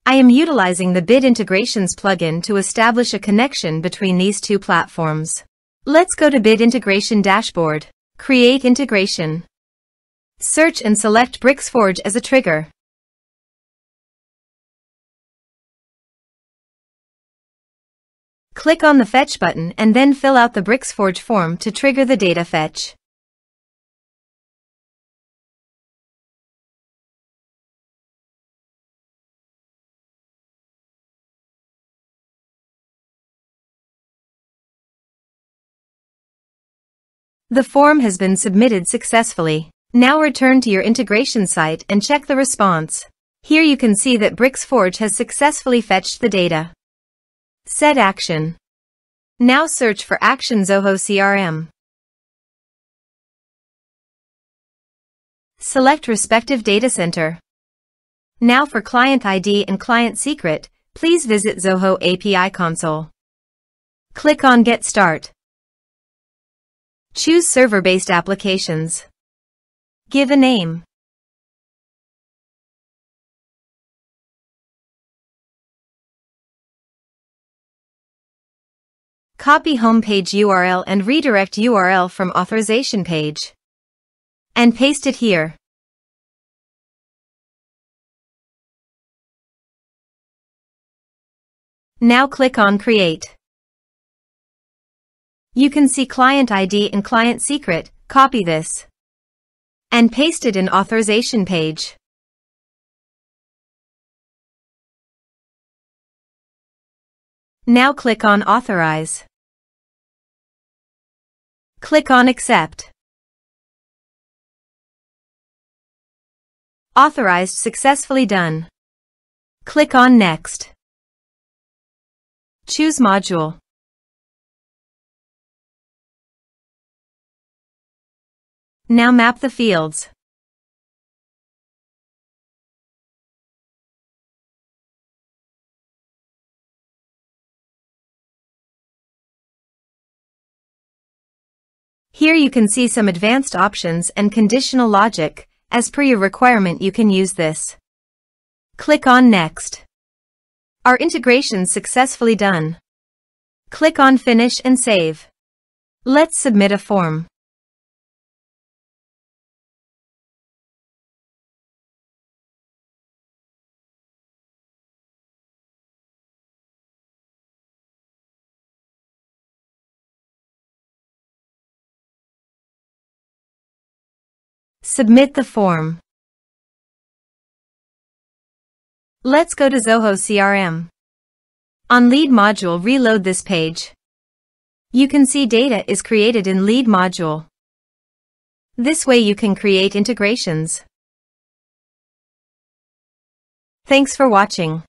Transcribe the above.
I am utilizing the Bit Integrations plugin to establish a connection between these two platforms. Let's go to Bit Integration Dashboard. Create integration. Search and select Bricksforge as a trigger. Click on the Fetch button and then fill out the Bricksforge form to trigger the data fetch. The form has been submitted successfully. Now return to your integration site and check the response. Here you can see that Bricksforge has successfully fetched the data. Set action. Now search for Action Zoho CRM. Select respective data center. Now for client ID and client secret, please visit Zoho API console. Click on Get Start. Choose server-based applications. Give a name. Copy homepage URL and redirect URL from authorization page. And paste it here. Now click on Create. You can see client ID and client secret. Copy this and paste it in authorization page. Now click on Authorize. Click on Accept. Authorized successfully done. Click on Next. Choose Module. Now map the fields. Here you can see some advanced options and conditional logic. As per your requirement, you can use this. Click on Next. Our integration successfully done. Click on Finish and Save. Let's submit a form. Submit the form. Let's go to Zoho CRM. On Lead module, reload this page. You can see data is created in Lead module. This way you can create integrations. Thanks for watching.